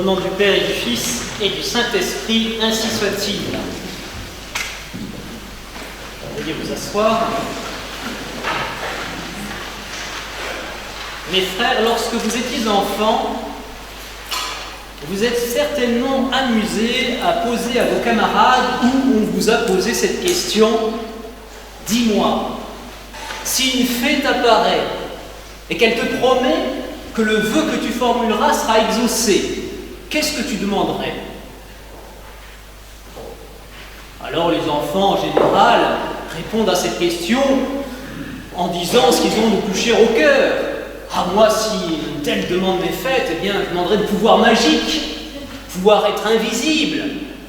Au nom du Père et du Fils et du Saint-Esprit, ainsi soit-il. Veuillez vous asseoir. Mes frères, lorsque vous étiez enfants, vous êtes certainement amusés à poser à vos camarades où on vous a posé cette question. Dis-moi, si une fée t'apparaît et qu'elle te promet que le vœu que tu formuleras sera exaucé, qu'est-ce que tu demanderais? Alors les enfants, en général, répondent à cette question en disant ce qu'ils ont de plus cher au cœur. Ah, moi, si une telle demande m'est faite, eh bien, je demanderais le pouvoir magique, pouvoir être invisible,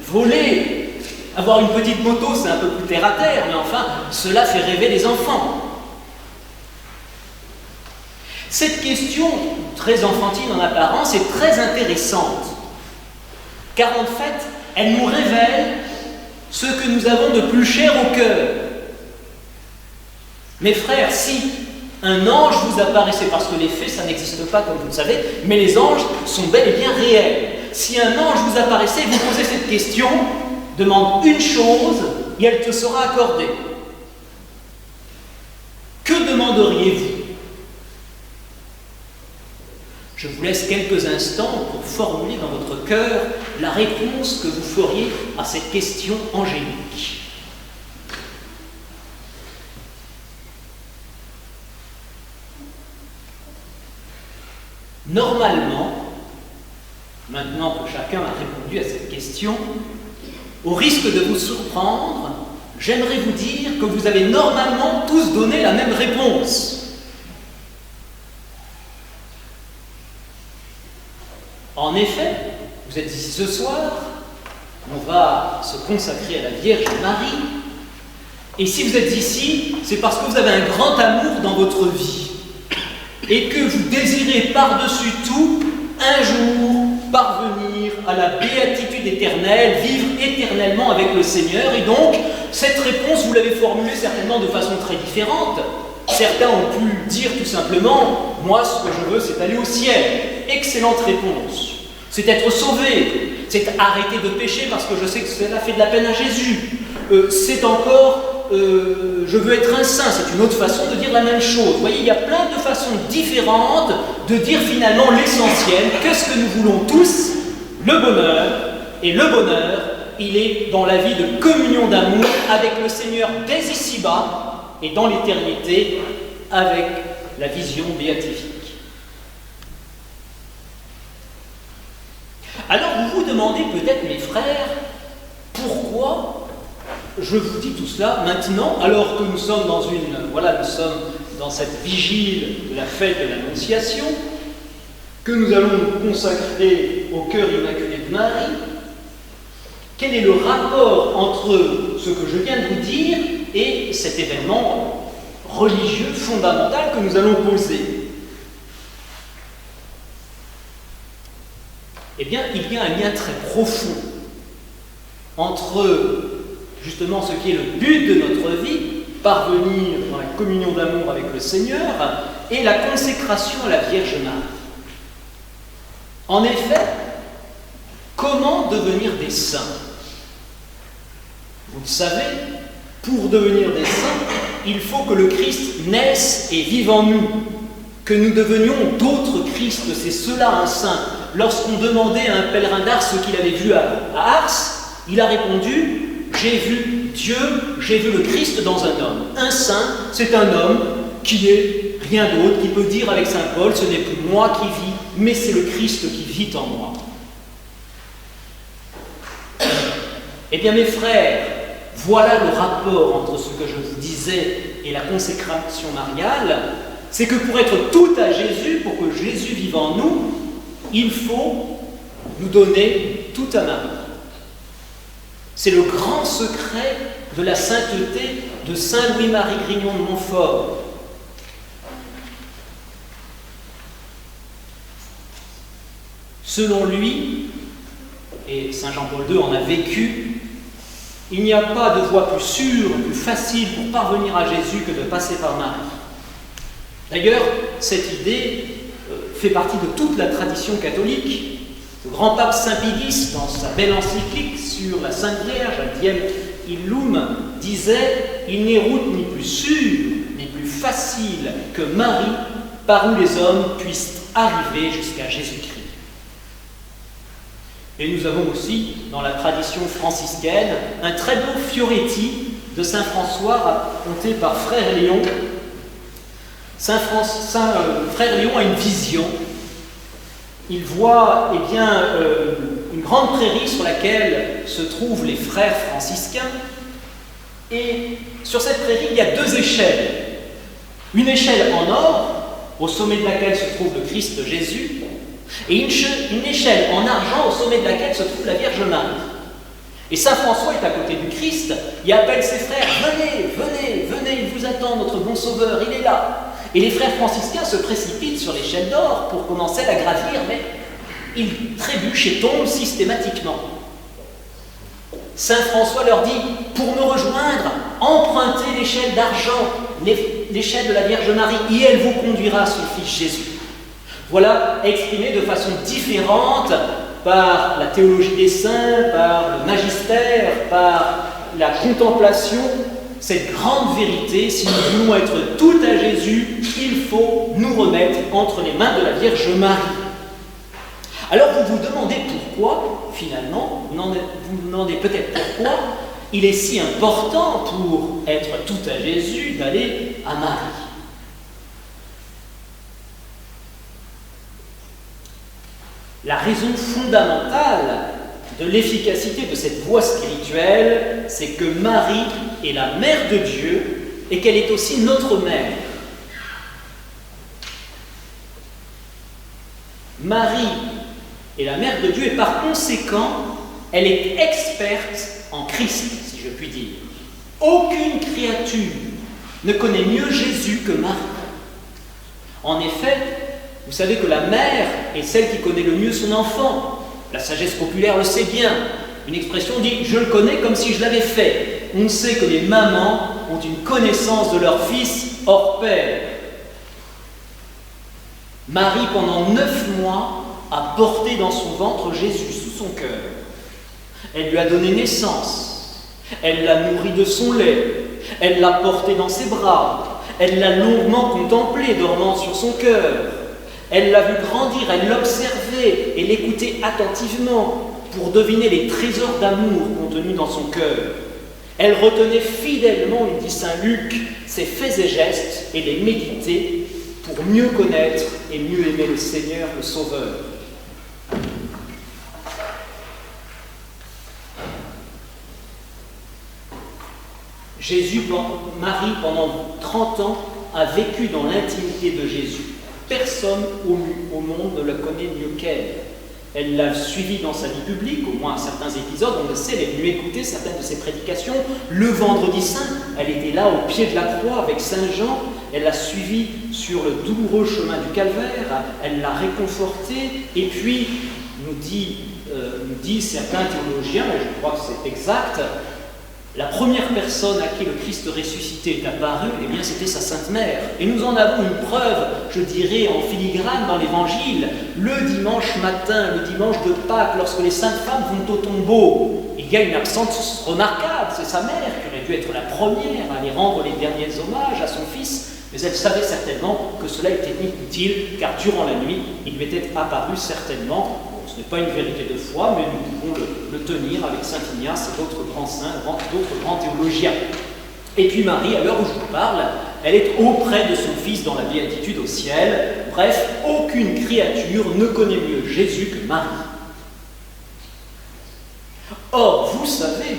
voler, avoir une petite moto, c'est un peu plus terre à terre, mais enfin, cela fait rêver les enfants. Cette question, très enfantine en apparence, est très intéressante, car en fait, elle nous révèle ce que nous avons de plus cher au cœur. Mes frères, si un ange vous apparaissait, parce que les fées, ça n'existe pas comme vous le savez, mais les anges sont bel et bien réels. Si un ange vous apparaissait et vous posait cette question, demande une chose et elle te sera accordée. Que demanderiez-vous? Je vous laisse quelques instants pour formuler dans votre cœur la réponse que vous feriez à cette question angélique. Normalement, maintenant que chacun a répondu à cette question, au risque de vous surprendre, j'aimerais vous dire que vous avez normalement tous donné la même réponse. En effet, vous êtes ici ce soir, on va se consacrer à la Vierge Marie, et si vous êtes ici, c'est parce que vous avez un grand amour dans votre vie, et que vous désirez par-dessus tout, un jour, parvenir à la béatitude éternelle, vivre éternellement avec le Seigneur, et donc, cette réponse, vous l'avez formulée certainement de façon très différente. Certains ont pu dire tout simplement, moi, ce que je veux, c'est aller au ciel. Excellente réponse. C'est être sauvé, c'est arrêter de pécher parce que je sais que cela fait de la peine à Jésus. C'est encore, je veux être un saint, c'est une autre façon de dire la même chose. Vous voyez, il y a plein de façons différentes de dire finalement l'essentiel. Qu'est-ce que nous voulons tous? Le bonheur. Et le bonheur, il est dans la vie de communion d'amour avec le Seigneur dès ici-bas et dans l'éternité avec la vision béatifique. Alors vous vous demandez peut-être, mes frères, pourquoi je vous dis tout cela maintenant, alors que nous sommes nous sommes dans cette vigile de la fête de l'Annonciation, que nous allons nous consacrer au cœur immaculé de Marie. Quel est le rapport entre ce que je viens de vous dire et cet événement religieux fondamental que nous allons poser? Eh bien, il y a un lien très profond entre justement ce qui est le but de notre vie, parvenir dans la communion d'amour avec le Seigneur, et la consécration à la Vierge Marie. En effet, comment devenir des saints? Vous le savez, pour devenir des saints, il faut que le Christ naisse et vive en nous, que nous devenions d'autres Christ, c'est cela un saint. Lorsqu'on demandait à un pèlerin d'Ars ce qu'il avait vu à Ars, il a répondu « J'ai vu Dieu, j'ai vu le Christ dans un homme. » Un saint, c'est un homme qui est rien d'autre, qui peut dire avec saint Paul « Ce n'est plus moi qui vis, mais c'est le Christ qui vit en moi. » Eh bien mes frères, voilà le rapport entre ce que je vous disais et la consécration mariale. C'est que pour être tout à Jésus, pour que Jésus vive en nous, il faut nous donner tout à Marie. C'est le grand secret de la sainteté de saint Louis-Marie Grignon de Montfort. Selon lui, et saint Jean-Paul II en a vécu, il n'y a pas de voie plus sûre, plus facile pour parvenir à Jésus que de passer par Marie. D'ailleurs, cette idée fait partie de toute la tradition catholique. Vous grand pape Saint Pie X, dans sa belle encyclique sur la Sainte Vierge, Diem Illum, disait « Il n'est route ni plus sûre, ni plus facile que Marie, par où les hommes puissent arriver jusqu'à Jésus-Christ. » Et nous avons aussi, dans la tradition franciscaine, un très beau Fioretti de Saint François, raconté par Frère Léon. Frère Léon a une vision. Il voit une grande prairie sur laquelle se trouvent les frères franciscains. Et sur cette prairie, il y a deux échelles. Une échelle en or, au sommet de laquelle se trouve le Christ Jésus, et une échelle en argent, au sommet de laquelle se trouve la Vierge Marie. Et Saint François est à côté du Christ, il appelle ses frères, venez, venez, venez, il vous attend, notre bon Sauveur, il est là. Et les frères franciscains se précipitent sur l'échelle d'or pour commencer à la gravir, mais ils trébuchent et tombent systématiquement. Saint François leur dit, pour me rejoindre, empruntez l'échelle d'argent, l'échelle de la Vierge Marie, et elle vous conduira à son Fils Jésus. Voilà exprimé de façon différente par la théologie des saints, par le magistère, par la contemplation, cette grande vérité. Si nous voulons être tout à Jésus, il faut nous remettre entre les mains de la Vierge Marie. Alors vous vous demandez pourquoi, finalement, vous vous demandez peut-être pourquoi il est si important pour être tout à Jésus d'aller à Marie. La raison fondamentale de l'efficacité de cette voie spirituelle, c'est que Marie est la mère de Dieu et qu'elle est aussi notre mère. Marie est la mère de Dieu et par conséquent, elle est experte en Christ, si je puis dire. Aucune créature ne connaît mieux Jésus que Marie. En effet, vous savez que la mère est celle qui connaît le mieux son enfant. La sagesse populaire le sait bien. Une expression dit « je le connais comme si je l'avais fait ». On sait que les mamans ont une connaissance de leur fils hors pair. Marie, pendant 9 mois, a porté dans son ventre Jésus sous son cœur. Elle lui a donné naissance. Elle l'a nourri de son lait. Elle l'a porté dans ses bras. Elle l'a longuement contemplé, dormant sur son cœur. Elle l'a vu grandir, elle l'observait et l'écoutait attentivement pour deviner les trésors d'amour contenus dans son cœur. Elle retenait fidèlement, il dit Saint Luc, ses faits et gestes et les méditait pour mieux connaître et mieux aimer le Seigneur, le Sauveur. Marie, pendant 30 ans, a vécu dans l'intimité de Jésus. Personne au monde ne la connaît mieux qu'elle. Elle l'a suivi dans sa vie publique, au moins à certains épisodes, on le sait, elle est venue écouter certaines de ses prédications. Le vendredi saint, elle était là au pied de la croix avec Saint Jean, elle l'a suivi sur le douloureux chemin du calvaire, elle l'a réconforté, et puis, nous disent certains théologiens, et je crois que c'est exact, la première personne à qui le Christ ressuscité est apparu, eh bien c'était sa Sainte Mère. Et nous en avons une preuve, je dirais, en filigrane dans l'Évangile. Le dimanche matin, le dimanche de Pâques, lorsque les saintes femmes vont au tombeau, il y a une absence remarquable, c'est sa mère qui aurait dû être la première à aller rendre les derniers hommages à son fils, mais elle savait certainement que cela était inutile, car durant la nuit, il lui était apparu certainement. Ce n'est pas une vérité de foi, mais nous pouvons le tenir avec Saint Ignace et d'autres grands saints, d'autres grands théologiens. Et puis Marie, à l'heure où je vous parle, elle est auprès de son Fils dans la béatitude au ciel. Bref, aucune créature ne connaît mieux Jésus que Marie. Or, vous savez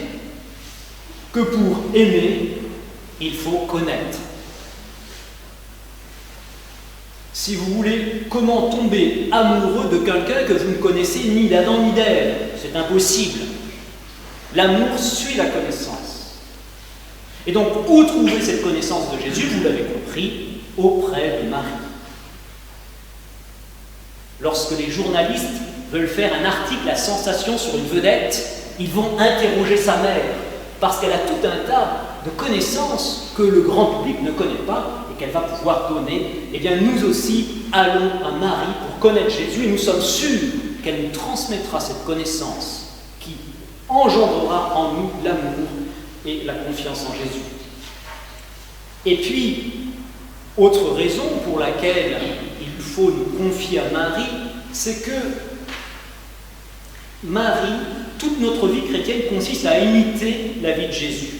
que pour aimer, il faut connaître. Si vous voulez, comment tomber amoureux de quelqu'un que vous ne connaissez ni d'Adam ni d'Ève? C'est impossible. L'amour suit la connaissance. Et donc, où trouver cette connaissance de Jésus? Vous l'avez compris, auprès de Marie. Lorsque les journalistes veulent faire un article à sensation sur une vedette, ils vont interroger sa mère, parce qu'elle a tout un tas de connaissances que le grand public ne connaît pas et qu'elle va pouvoir donner. Eh bien, nous aussi allons à Marie pour connaître Jésus et nous sommes sûrs qu'elle nous transmettra cette connaissance qui engendrera en nous l'amour et la confiance en Jésus. Et puis, autre raison pour laquelle il faut nous confier à Marie, c'est que Marie, toute notre vie chrétienne consiste à imiter la vie de Jésus.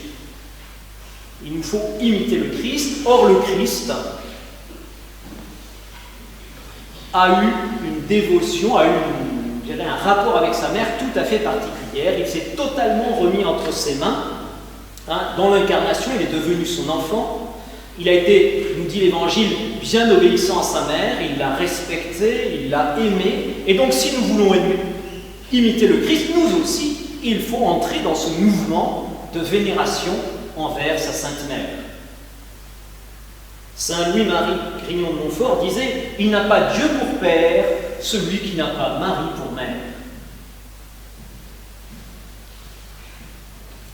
Il nous faut imiter le Christ. Or, le Christ a eu une dévotion, a eu un rapport avec sa mère tout à fait particulière. Il s'est totalement remis entre ses mains. Dans l'incarnation, il est devenu son enfant. Il a été, nous dit l'Évangile, bien obéissant à sa mère. Il l'a respecté, il l'a aimé. Et donc, si nous voulons imiter le Christ, nous aussi, il faut entrer dans ce mouvement de vénération envers sa Sainte Mère. Saint Louis-Marie Grignon de Montfort disait « Il n'a pas Dieu pour père, celui qui n'a pas Marie pour mère ».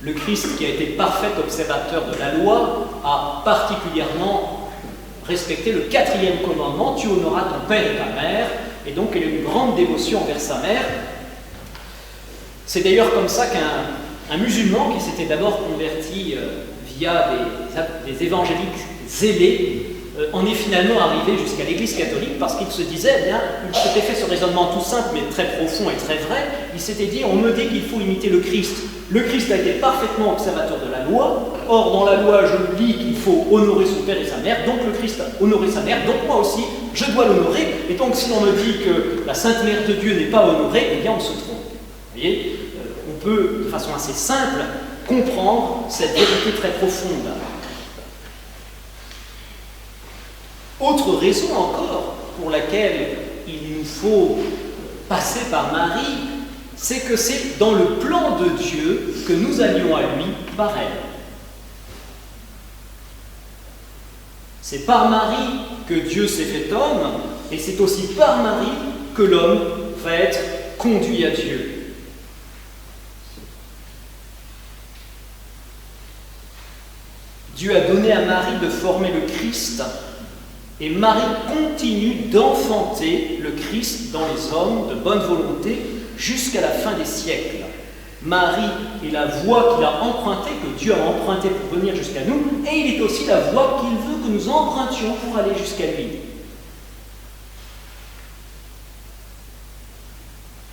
Le Christ, qui a été parfait observateur de la loi, a particulièrement respecté le 4e commandement « Tu honoreras ton père et ta mère », et donc il a une grande dévotion envers sa mère. C'est d'ailleurs comme ça qu'un musulman qui s'était d'abord converti via des évangéliques zélés en est finalement arrivé jusqu'à l'Église catholique parce qu'il se disait, il s'était fait ce raisonnement tout simple mais très profond et très vrai, il s'était dit, on me dit qu'il faut imiter le Christ. Le Christ a été parfaitement observateur de la loi, or dans la loi je lis qu'il faut honorer son père et sa mère, donc le Christ a honoré sa mère, donc moi aussi je dois l'honorer, et donc si on me dit que la Sainte Mère de Dieu n'est pas honorée, eh bien on se trompe. Vous voyez, on peut, de façon assez simple, comprendre cette vérité très profonde. Autre raison encore pour laquelle il nous faut passer par Marie, c'est que c'est dans le plan de Dieu que nous allions à lui par elle. C'est par Marie que Dieu s'est fait homme, et c'est aussi par Marie que l'homme va être conduit à Dieu. Dieu a donné à Marie de former le Christ, et Marie continue d'enfanter le Christ dans les hommes de bonne volonté jusqu'à la fin des siècles. Marie est la voie qu'il a empruntée, que Dieu a empruntée pour venir jusqu'à nous, et il est aussi la voie qu'il veut que nous empruntions pour aller jusqu'à lui.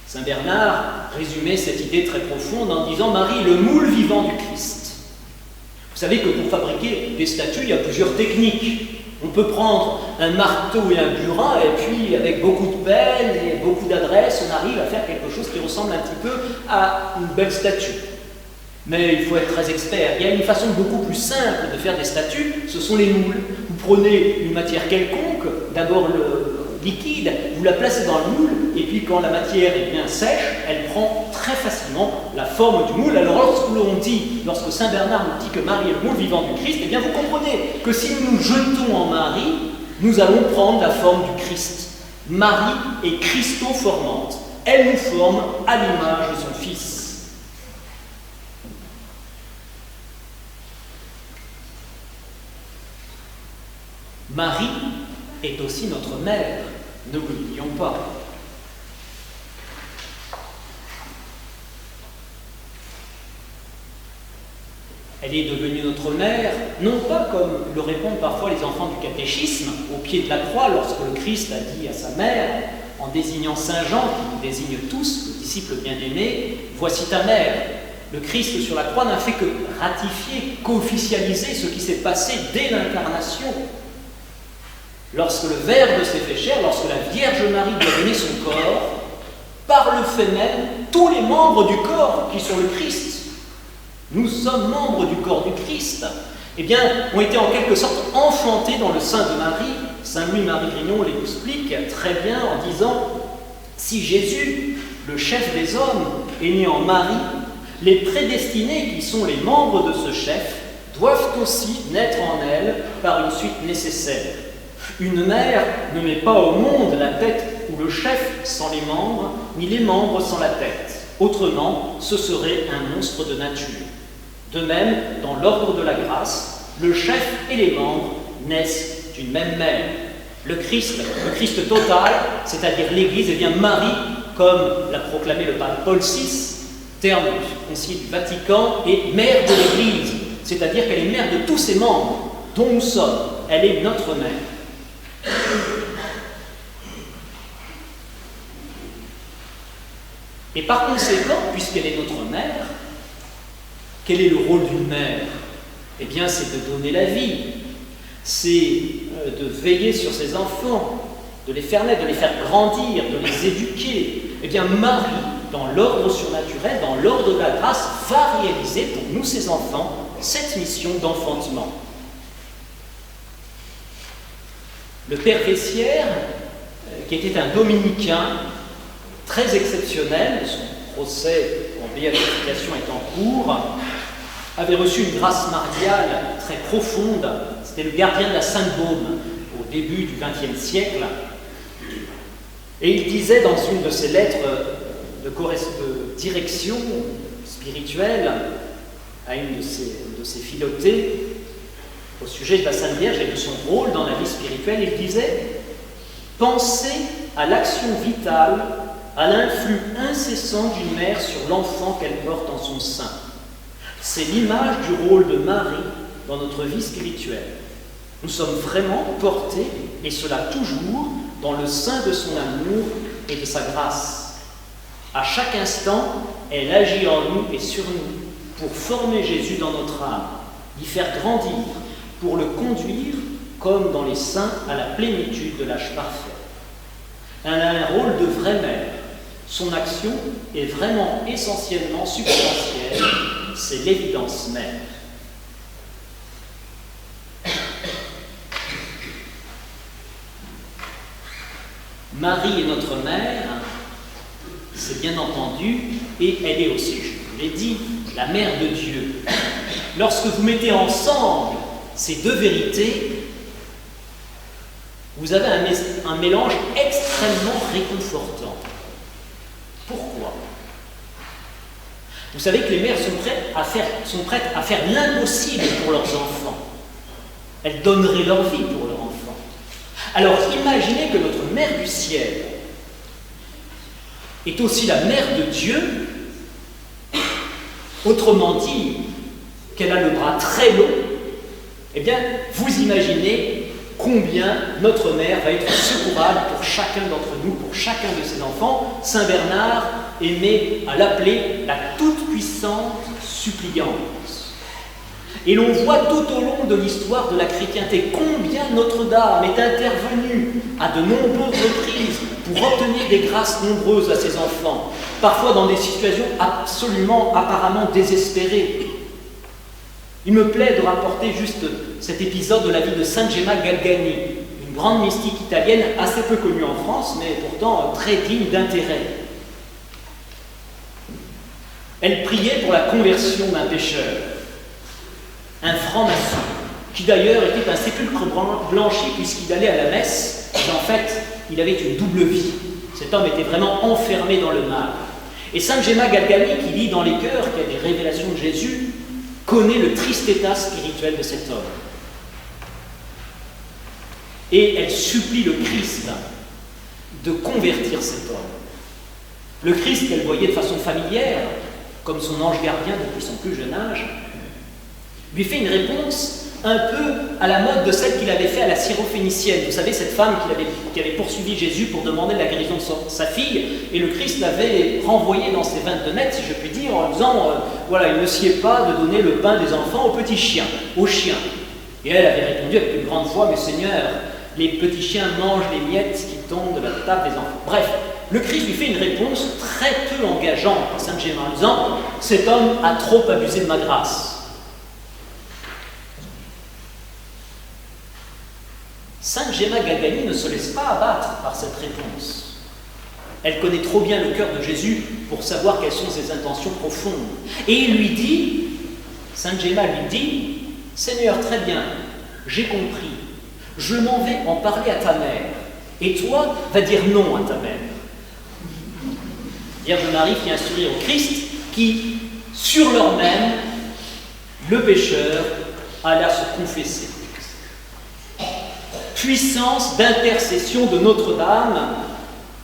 Saint Bernard résumait cette idée très profonde en disant « Marie, le moule vivant du Christ ». Vous savez que pour fabriquer des statues, il y a plusieurs techniques. On peut prendre un marteau et un burin, et puis avec beaucoup de peine et beaucoup d'adresse, on arrive à faire quelque chose qui ressemble un petit peu à une belle statue. Mais il faut être très expert. Il y a une façon beaucoup plus simple de faire des statues, ce sont les moules. Vous prenez une matière quelconque, d'abord le liquide, vous la placez dans le moule, et puis quand la matière est bien sèche, elle prend très facilement la forme du moule. Alors lorsque Saint Bernard nous dit que Marie est le moule vivant du Christ, eh bien vous comprenez que si nous nous jetons en Marie, nous allons prendre la forme du Christ. Marie est Christo-formante. Elle nous forme à l'image de son Fils. Marie est aussi notre mère, ne l'oublions pas. Elle est devenue notre mère, non pas comme le répondent parfois les enfants du catéchisme, au pied de la croix, lorsque le Christ a dit à sa mère, en désignant Saint Jean, qui nous désigne tous, le disciple bien-aimé, « Voici ta mère ». Le Christ sur la croix n'a fait que ratifier, qu'officialiser ce qui s'est passé dès l'incarnation. Lorsque le Verbe s'est fait chair, lorsque la Vierge Marie lui a donné son corps, par le fait même, tous les membres du corps qui sont le Christ, nous sommes membres du corps du Christ, eh bien, ont été en quelque sorte enfantés dans le sein de Marie. Saint Louis-Marie Grignon l'explique très bien en disant « Si Jésus, le chef des hommes, est né en Marie, les prédestinés qui sont les membres de ce chef doivent aussi naître en elle par une suite nécessaire. Une mère ne met pas au monde la tête ou le chef sans les membres, ni les membres sans la tête. Autrement, ce serait un monstre de nature. De même, dans l'ordre de la grâce, le chef et les membres naissent d'une même mère. Le Christ total, c'est-à-dire l'Église, eh bien Marie comme l'a proclamé le pape Paul VI, terme du Concile du Vatican, est mère de l'Église, c'est-à-dire qu'elle est mère de tous ses membres, dont nous sommes. Elle est notre mère. Et par conséquent, puisqu'elle est notre mère, quel est le rôle d'une mère? Eh bien, c'est de donner la vie, c'est de veiller sur ses enfants, de les faire naître, de les faire grandir, de les éduquer. Eh bien, Marie, dans l'ordre surnaturel, dans l'ordre de la grâce, va réaliser pour nous, ses enfants, cette mission d'enfantement. Le père Vessière, qui était un dominicain très exceptionnel, son procès en béatification est en cours, avait reçu une grâce mariale très profonde. C'était le gardien de la Sainte-Baume au début du XXe siècle. Et il disait dans une de ses lettres de direction spirituelle à une de ses filotées au sujet de la Sainte Vierge et de son rôle dans la vie spirituelle, il disait « Pensez à l'action vitale, à l'influx incessant d'une mère sur l'enfant qu'elle porte en son sein. C'est l'image du rôle de Marie dans notre vie spirituelle. Nous sommes vraiment portés, et cela toujours, dans le sein de son amour et de sa grâce. À chaque instant, elle agit en nous et sur nous pour former Jésus dans notre âme, l'y faire grandir, pour le conduire, comme dans les saints, à la plénitude de l'âge parfait. Elle a un rôle de vraie mère. Son action est vraiment essentiellement substantielle, c'est l'évidence même. Marie est notre mère, c'est bien entendu, et elle est aussi, je vous l'ai dit, la mère de Dieu. Lorsque vous mettez ensemble ces deux vérités, vous avez un mélange extrêmement réconfortant. Pourquoi? Vous savez que les mères sont prêtes à faire l'impossible pour leurs enfants. Elles donneraient leur vie pour leurs enfants. Alors imaginez que notre mère du ciel est aussi la mère de Dieu, autrement dit, qu'elle a le bras très long. Eh bien, vous imaginez combien notre mère va être secourable pour chacun d'entre nous, pour chacun de ses enfants. Saint Bernard aimait à l'appeler la toute-puissante suppliante. Et l'on voit tout au long de l'histoire de la chrétienté combien Notre-Dame est intervenue à de nombreuses reprises pour obtenir des grâces nombreuses à ses enfants, parfois dans des situations apparemment désespérées. Il me plaît de rapporter juste cet épisode de la vie de Sainte Gemma Galgani, une grande mystique italienne assez peu connue en France, mais pourtant très digne d'intérêt. Elle priait pour la conversion d'un pécheur, un franc-maçon, qui d'ailleurs était un sépulcre blanchi puisqu'il allait à la messe, et en fait, il avait une double vie. Cet homme était vraiment enfermé dans le mal. Et Sainte Gemma Galgani, qui lit dans les cœurs, qui a des révélations de Jésus, connaît le triste état spirituel de cet homme. Et elle supplie le Christ de convertir cet homme. Le Christ qu'elle voyait de façon familière, comme son ange gardien depuis son plus jeune âge, lui fait une réponse un peu à la mode de celle qu'il avait fait à la Syrophénicienne. Vous savez, cette femme qui avait poursuivi Jésus pour demander la guérison de sa fille, et le Christ l'avait renvoyée dans ses 22 mètres, si je puis dire, en disant voilà, il ne sied pas de donner le pain des enfants aux petits chiens, aux chiens. Et elle avait répondu avec une grande foi, mais Seigneur, les petits chiens mangent les miettes qui tombent de la table des enfants. Bref, le Christ lui fait une réponse très peu engageante à Sainte Gemma en disant cet homme a trop abusé de ma grâce. Sainte Gemma Galgani ne se laisse pas abattre par cette réponse. Elle connaît trop bien le cœur de Jésus pour savoir quelles sont ses intentions profondes. Et il lui dit, Sainte Gemma lui dit, Seigneur, très bien, j'ai compris, je m'en vais en parler à ta mère, et toi, va dire non à ta mère. Vierge Marie fit un sourire au Christ qui, sur l'heure même, le pécheur alla se confesser. Puissance d'intercession de Notre-Dame,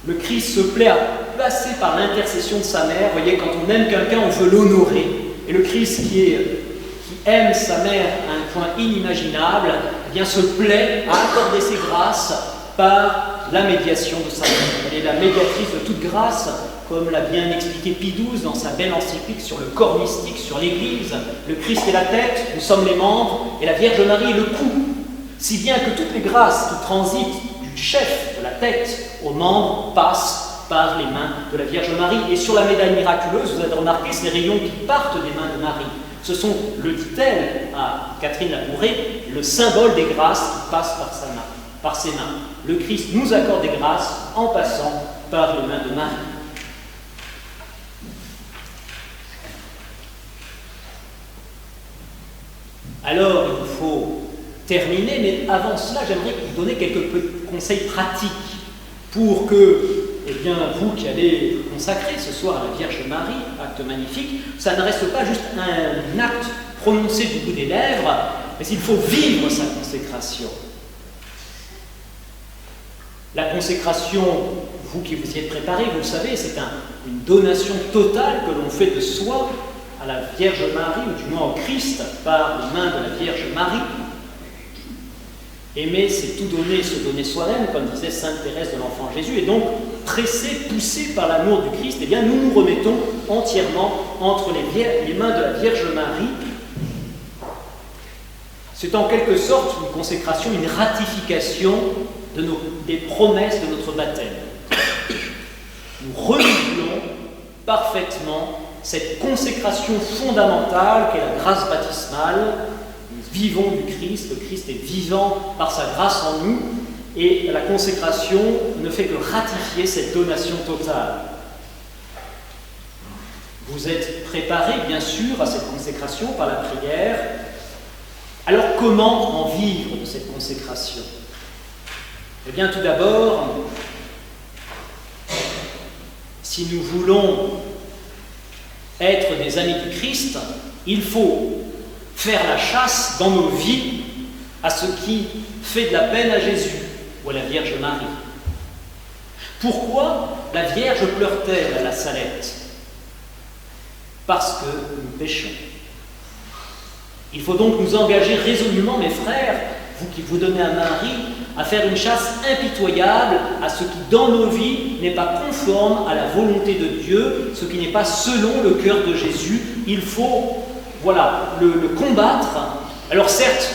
le Christ se plaît à passer par l'intercession de sa mère. Vous voyez, quand on aime quelqu'un, on veut l'honorer. Et le Christ qui aime sa mère à un point inimaginable, eh bien, se plaît à accorder ses grâces par la médiation de sa mère. Elle est la médiatrice de toute grâce, comme l'a bien expliqué Pie XII dans sa belle encyclique sur le corps mystique, sur l'Église. Le Christ est la tête, nous sommes les membres, et la Vierge Marie est le cou. Si bien que toutes les grâces qui transitent du chef, de la tête, aux membres, passent par les mains de la Vierge Marie. Et sur la médaille miraculeuse, vous avez remarqué ces rayons qui partent des mains de Marie. Ce sont, le dit-elle à Catherine Labouré, le symbole des grâces qui passent par ses mains. Le Christ nous accorde des grâces en passant par les mains de Marie. Alors, il faut terminer, mais avant cela, j'aimerais vous donner quelques petits conseils pratiques pour que, eh bien, vous qui allez consacrer ce soir à la Vierge Marie, acte magnifique, ça ne reste pas juste un acte prononcé du bout des lèvres, mais il faut vivre sa consécration. La consécration, vous qui vous y êtes préparés, vous le savez, c'est une donation totale que l'on fait de soi à la Vierge Marie, ou du moins au Christ, par les mains de la Vierge Marie. Aimer, c'est tout donner, se donner soi-même, comme disait sainte Thérèse de l'Enfant Jésus, et donc, pressés, poussés par l'amour du Christ, eh bien, nous nous remettons entièrement entre les mains de la Vierge Marie. C'est en quelque sorte une consécration, une ratification des promesses de notre baptême. Nous renouvelons parfaitement cette consécration fondamentale qu'est la grâce baptismale. Nous vivons du Christ, le Christ est vivant par sa grâce en nous, et la consécration ne fait que ratifier cette donation totale. Vous êtes préparés, bien sûr, à cette consécration par la prière. Alors, comment en vivre de cette consécration ? Eh bien, tout d'abord, si nous voulons être des amis du Christ, il faut faire la chasse dans nos vies à ce qui fait de la peine à Jésus ou à la Vierge Marie. Pourquoi la Vierge pleure-t-elle à la Salette ? Parce que nous péchons. Il faut donc nous engager résolument, mes frères, vous qui vous donnez à Marie, à faire une chasse impitoyable à ce qui, dans nos vies, n'est pas conforme à la volonté de Dieu, ce qui n'est pas selon le cœur de Jésus. Il faut, le combattre. Alors certes,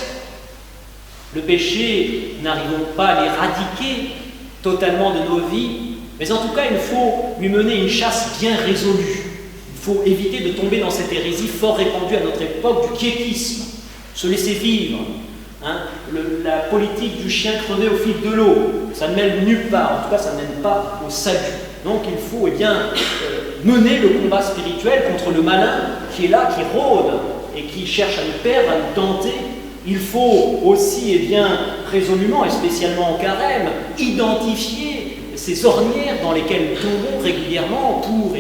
le péché, n'arrivons pas à l'éradiquer totalement de nos vies, mais en tout cas, il faut lui mener une chasse bien résolue. Il faut éviter de tomber dans cette hérésie fort répandue à notre époque du quiétisme, se laisser vivre. La politique du chien crevé au fil de l'eau, ça ne mène nulle part, en tout cas ça ne mène pas au salut. Donc il faut mener le combat spirituel contre le malin qui est là, qui rôde et qui cherche à nous perdre, à nous tenter. Il faut aussi résolument et spécialement en carême identifier ces ornières dans lesquelles nous tombons régulièrement pour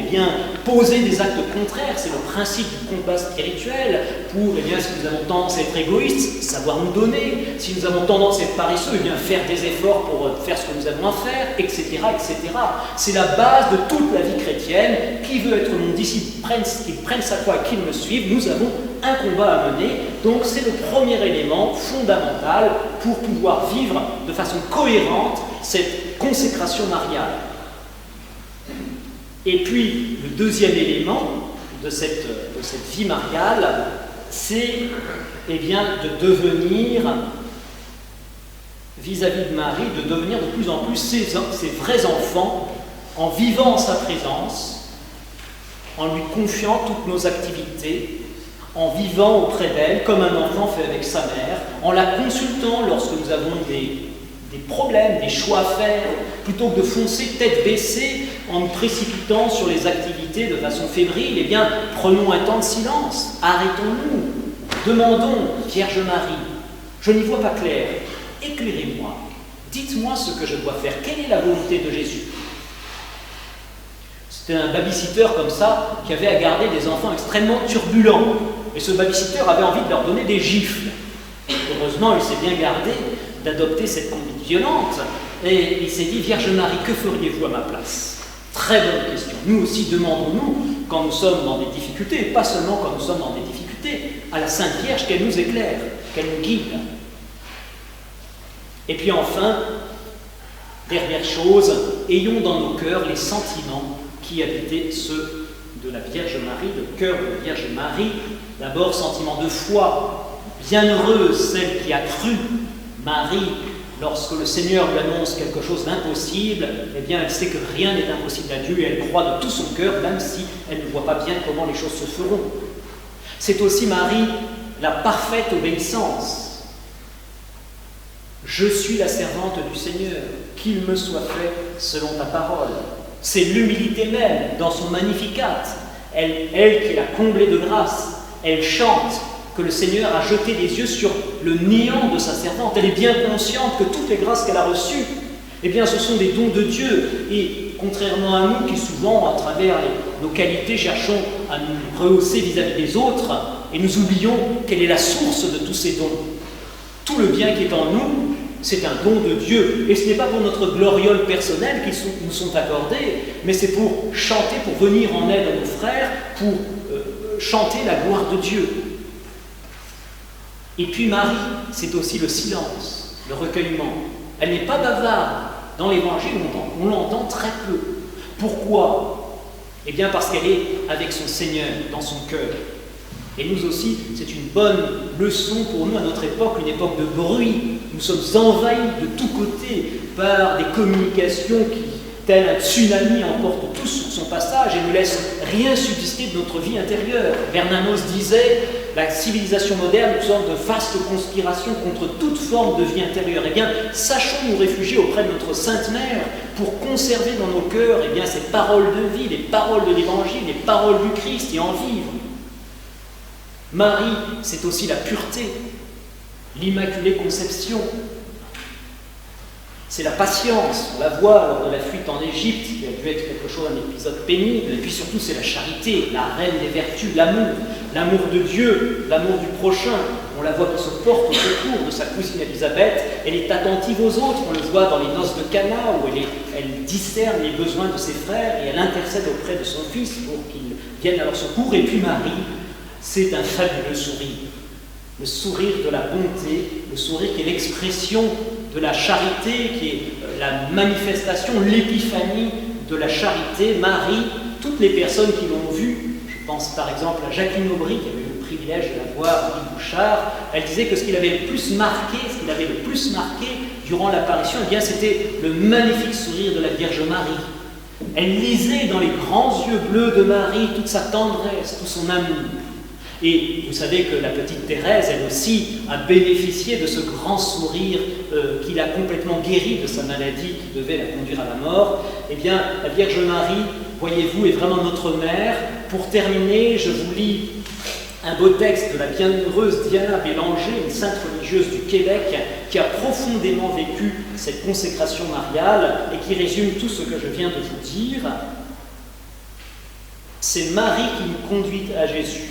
poser des actes contraires. C'est le principe du combat spirituel. Pour, si nous avons tendance à être égoïstes, savoir nous donner. Si nous avons tendance à être paresseux, faire des efforts pour faire ce que nous avons à faire, etc., etc. C'est la base de toute la vie chrétienne. Qui veut être mon disciple, qu'il prenne sa croix et qu'il me suive. Nous avons un combat à mener. Donc c'est le premier élément fondamental pour pouvoir vivre de façon cohérente cette consécration mariale. Et puis, le deuxième élément de cette vie mariale, c'est de devenir, vis-à-vis de Marie, de devenir de plus en plus ses vrais enfants, en vivant en sa présence, en lui confiant toutes nos activités, en vivant auprès d'elle comme un enfant fait avec sa mère, en la consultant lorsque nous avons des problèmes, des choix à faire, plutôt que de foncer tête baissée en nous précipitant sur les activités de façon fébrile. Prenons un temps de silence, arrêtons-nous, demandons, Vierge Marie, je n'y vois pas clair, éclairez-moi, dites-moi ce que je dois faire, quelle est la volonté de Jésus ? C'était un babysitter comme ça qui avait à garder des enfants extrêmement turbulents. Et ce babysitter avait envie de leur donner des gifles. Heureusement, il s'est bien gardé d'adopter cette conduite violente. Et il s'est dit, Vierge Marie, que feriez-vous à ma place ? Très bonne question. Nous aussi demandons-nous, quand nous sommes dans des difficultés, et pas seulement quand nous sommes dans des difficultés, à la Sainte Vierge qu'elle nous éclaire, qu'elle nous guide. Et puis enfin, dernière chose, ayons dans nos cœurs les sentiments qui habitaient ceux de la Vierge Marie, le cœur de la Vierge Marie. D'abord, sentiment de foi. Bienheureuse celle qui a cru. Marie, lorsque le Seigneur lui annonce quelque chose d'impossible, eh bien, elle sait que rien n'est impossible à Dieu et elle croit de tout son cœur, même si elle ne voit pas bien comment les choses se feront. C'est aussi, Marie, la parfaite obéissance. Je suis la servante du Seigneur, qu'il me soit fait selon ta parole. C'est l'humilité même dans son Magnificat. Elle qui l'a comblée de grâce, elle chante que le Seigneur a jeté les yeux sur le néant de sa servante. Elle est bien consciente que toutes les grâces qu'elle a reçues, eh bien, ce sont des dons de Dieu. Et contrairement à nous qui souvent, à travers nos qualités, cherchons à nous rehausser vis-à-vis des autres, et nous oublions quelle est la source de tous ces dons. Tout le bien qui est en nous, c'est un don de Dieu. Et ce n'est pas pour notre gloriole personnelle qu'ils nous sont accordés, mais c'est pour chanter, pour venir en aide à nos frères, pour chanter la gloire de Dieu. Et puis Marie, c'est aussi le silence, le recueillement. Elle n'est pas bavarde. Dans l'Évangile, on l'entend très peu. Pourquoi ? Eh bien parce qu'elle est avec son Seigneur dans son cœur. Et nous aussi, c'est une bonne leçon pour nous à notre époque, une époque de bruit. Nous sommes envahis de tous côtés par des communications qui, tel un tsunami, emportent tous sur son passage et ne laissent rien subsister de notre vie intérieure. Bernanos disait, la civilisation moderne est une sorte de vaste conspiration contre toute forme de vie intérieure. Eh bien, sachons nous réfugier auprès de notre Sainte Mère pour conserver dans nos cœurs eh bien, ces paroles de vie, les paroles de l'Évangile, les paroles du Christ et en vivre. Marie, c'est aussi la pureté, l'Immaculée Conception. C'est la patience, on la voit lors de la fuite en Égypte, qui a dû être quelque chose, un épisode pénible, et puis surtout c'est la charité, la reine des vertus, l'amour de Dieu, l'amour du prochain. On la voit qui se porte au secours de sa cousine Élisabeth, elle est attentive aux autres, on le voit dans les noces de Cana, où elle discerne les besoins de ses frères, et elle intercède auprès de son fils pour qu'il vienne à leur secours. Et puis Marie, c'est un fabuleux sourire, le sourire de la bonté, le sourire qui est l'expression de la charité, qui est la manifestation, l'épiphanie de la charité. Marie, toutes les personnes qui l'ont vue, je pense par exemple à Jacqueline Aubry, qui avait eu le privilège de la voir à Louis Bouchard, elle disait que ce qui l'avait le plus marqué, durant l'apparition, eh bien c'était le magnifique sourire de la Vierge Marie. Elle lisait dans les grands yeux bleus de Marie toute sa tendresse, tout son amour. Et vous savez que la petite Thérèse, elle aussi, a bénéficié de ce grand sourire qui l'a complètement guérie de sa maladie qui devait la conduire à la mort. Eh bien, la Vierge Marie, voyez-vous, est vraiment notre mère. Pour terminer, je vous lis un beau texte de la bienheureuse Diana Bélanger, une sainte religieuse du Québec, qui a profondément vécu cette consécration mariale et qui résume tout ce que je viens de vous dire. C'est Marie qui nous conduit à Jésus.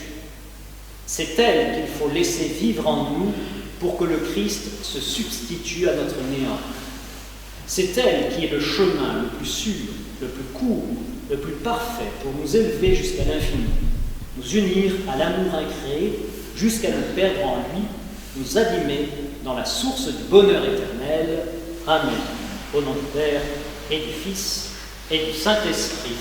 C'est elle qu'il faut laisser vivre en nous pour que le Christ se substitue à notre néant. C'est elle qui est le chemin le plus sûr, le plus court, le plus parfait pour nous élever jusqu'à l'infini, nous unir à l'amour incréé jusqu'à nous perdre en lui, nous abîmer dans la source du bonheur éternel. Amen. Au nom du Père et du Fils et du Saint-Esprit.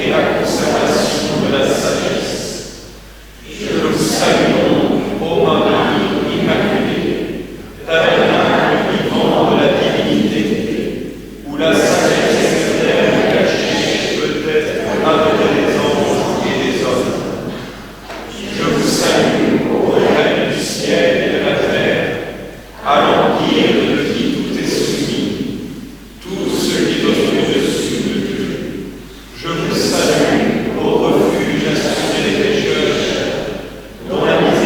et la conservation de la sagesse. Je vous salue donc, ô Marie immaculée, tabernacle vivant de la divinité, où la sagesse éternelle cachée peut être adorée des anges et des hommes. Je vous salue, ô Reine du ciel et de la terre, à l'empire de qui tout est soumis, tout ce qui est au-dessus de Dieu. Je vous salue, ô refuge assuré des pécheurs, dont la misère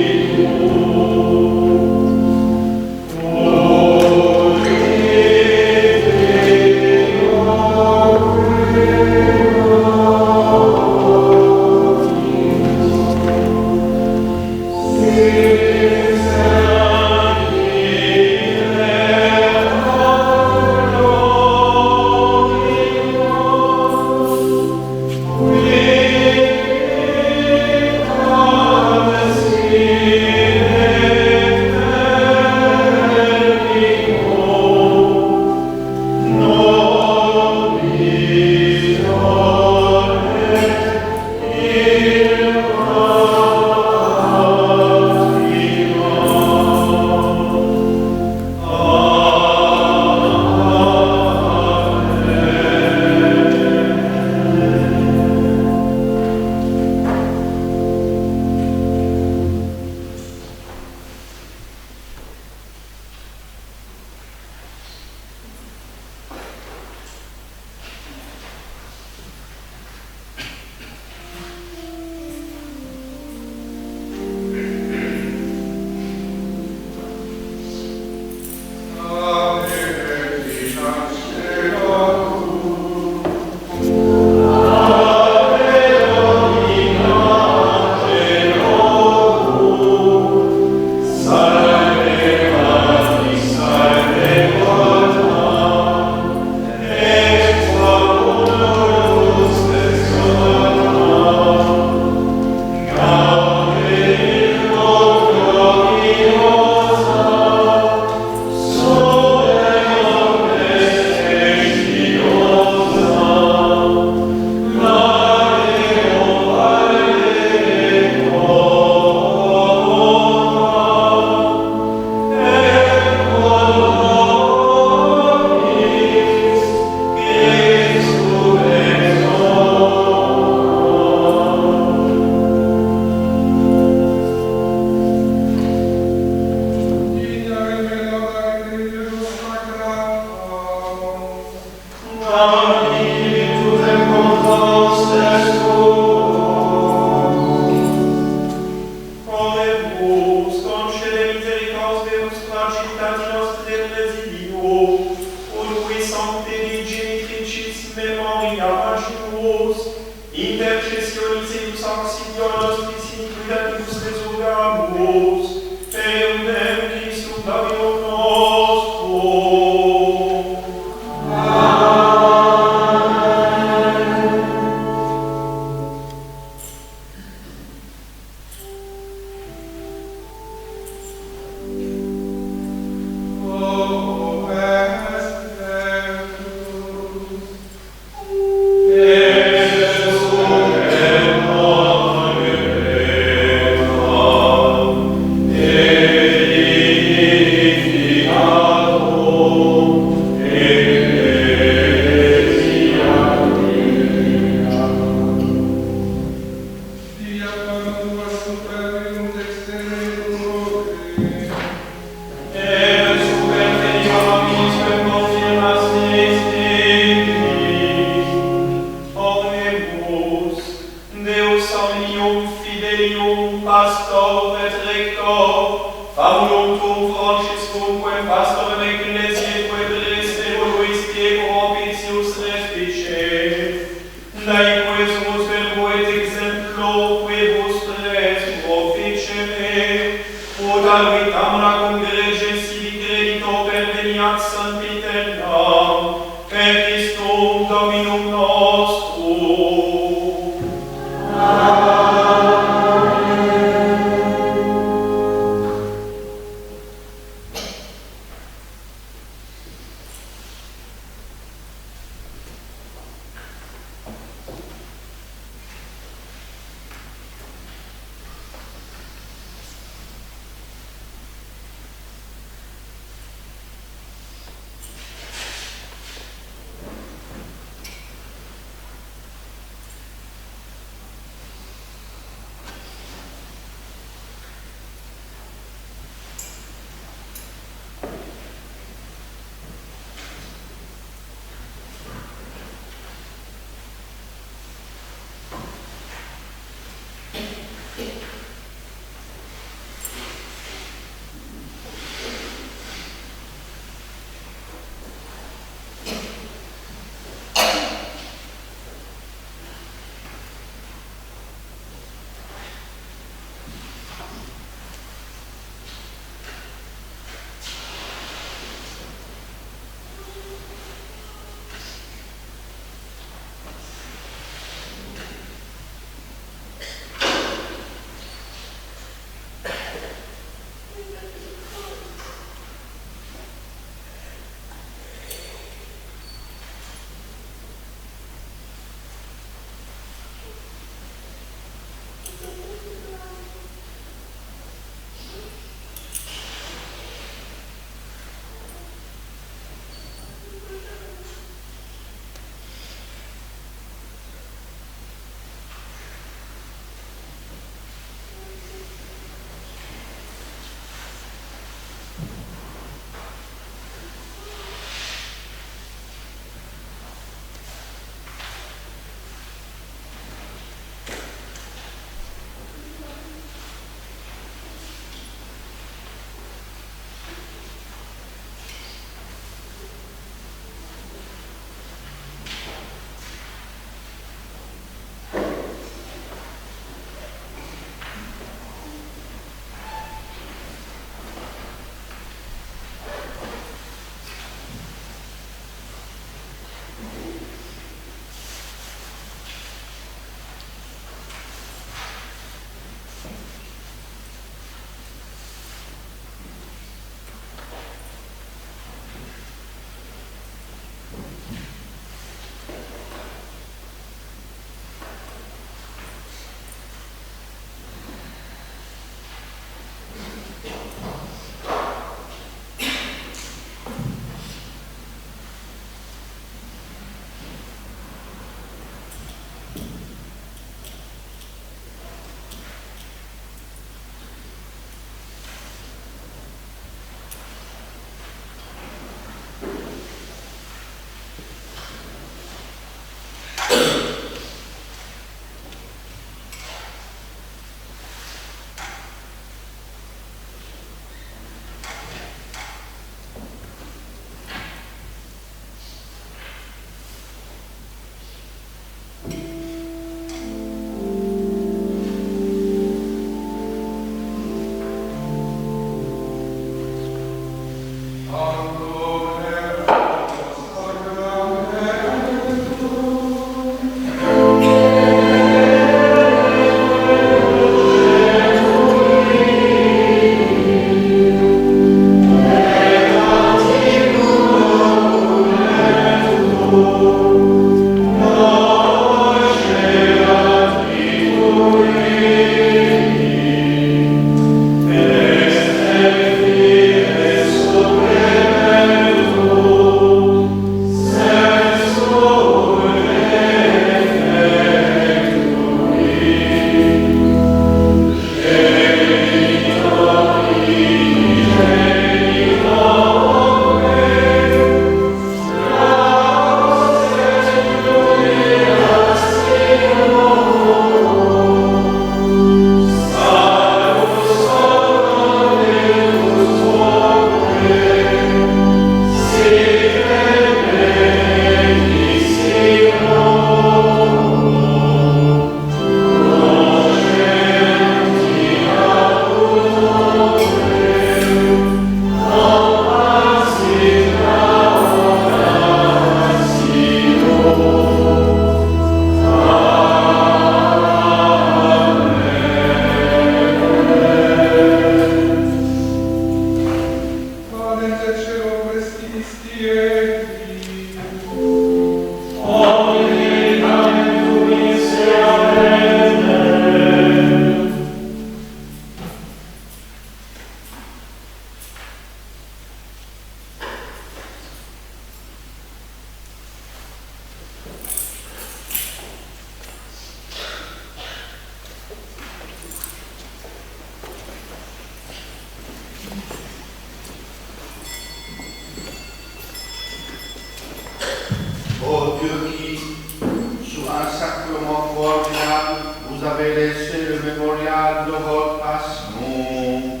de votre passion.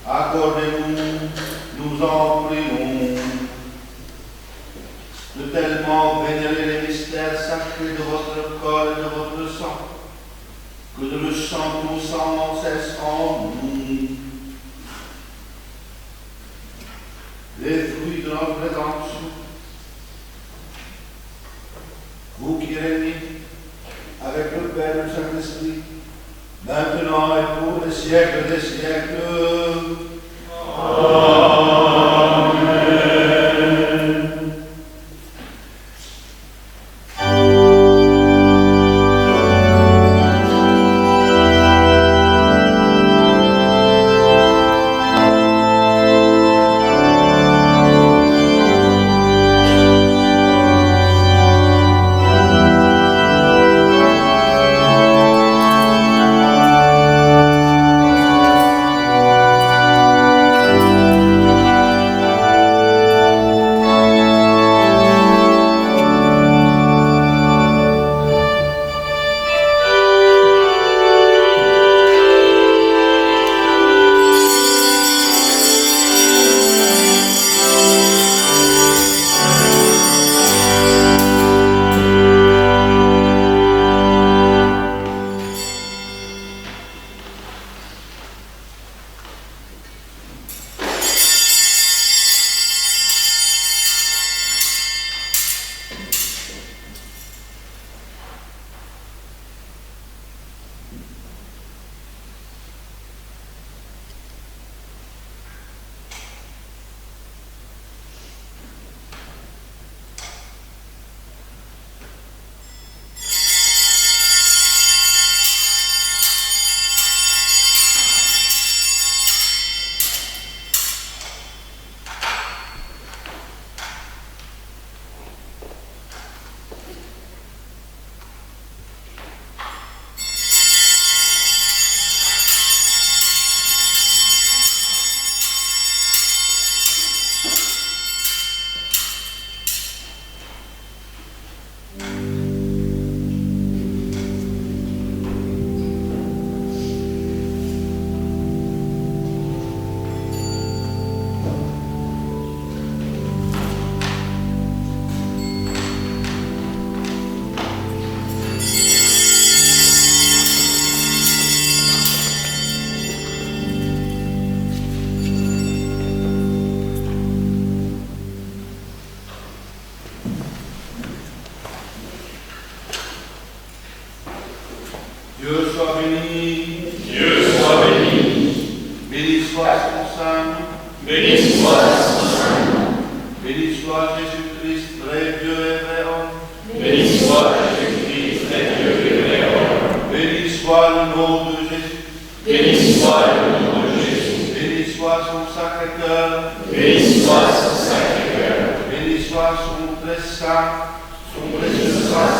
Accordez-nous, nous en prions, de tellement vénérer les mystères sacrés de votre corps et de votre sang, que nous le chantons sans cesse en nous. Les fruits de notre rédemption, vous qui régnez avec le Père et le Saint-Esprit, maintenant et pour les siècles des siècles. Amen. Dieu soit béni. Dieu soit béni. Béni soit son Saint. Béni soit son Saint. Béni soit Jésus-Christ, vrai Dieu et vrai homme. Béni soit Jésus-Christ, vrai Dieu et vrai homme. Béni soit le nom de Jésus. Béni soit le nom de Jésus. Béni soit son Sacré-Cœur. Béni soit son Sacré-Cœur. Béni soit son très saint, son précieux sang.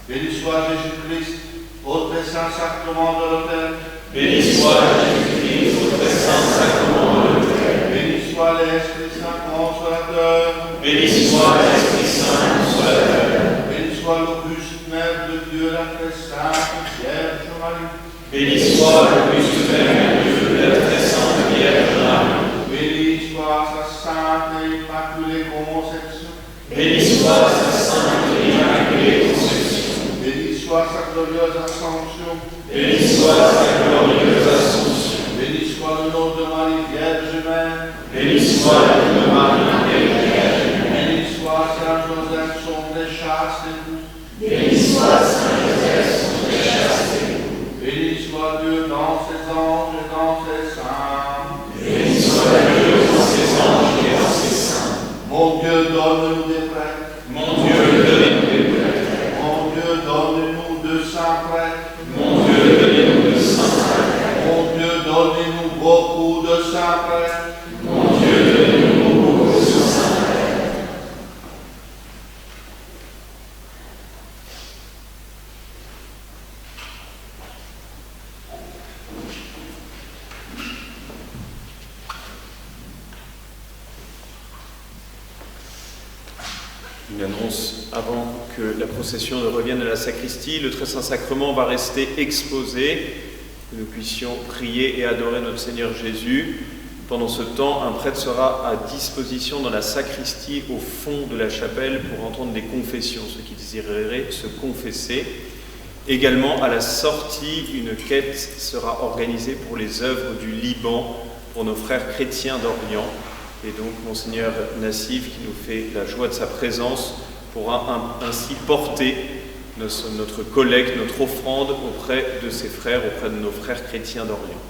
Béni soit Jésus-Christ, au très saint sacrement de l'autel. Béni soit Jésus-Christ, au très saint sacrement de l'autel. Béni soit l'Esprit Saint consolateur. Béni soit l'Esprit Saint consolateur. Béni soit l'auguste Mère de Dieu, la très sainte Vierge Marie. Béni soit l'auguste Mère de Dieu, la très sainte Vierge Marie. Béni soit sa sainte et immaculée conception. Béni soit sa sainte et immaculée conception. Béni soit sa glorieuse ascension. Béni soit sa glorieuse ascension. Béni soit le nom de Marie Vierge Mère. Béni soit le nom de Marie Vierge Mère. Béni soit Saint Joseph, son très chaste époux. Béni soit Saint Joseph, son très chaste époux. Béni soit Dieu dans ses anges et dans ses saints. Béni soit Dieu dans ses anges et dans ses saints. Mon Dieu, donne-nous des prêtres. Mon Dieu, donnez-nous des prêtres. Mon Dieu, donne-nous de saints prêtres. Mon Dieu, donnez-nous de saints prêtres. Mon Dieu, donnez-nous beaucoup de saints prêtres. Mon Dieu, donnez-nous beaucoup de saints prêtres. Il annonce, avant que la procession ne revienne à la sacristie, le très saint sacrement va rester exposé, que nous puissions prier et adorer notre Seigneur Jésus. Pendant ce temps, un prêtre sera à disposition dans la sacristie au fond de la chapelle pour entendre des confessions, ceux qui désireraient se confesser. Également, à la sortie, une quête sera organisée pour les œuvres du Liban, pour nos frères chrétiens d'Orient. Et donc, Monseigneur Nassif, qui nous fait la joie de sa présence, pourra ainsi porter notre collecte, notre offrande auprès de ses frères, auprès de nos frères chrétiens d'Orient.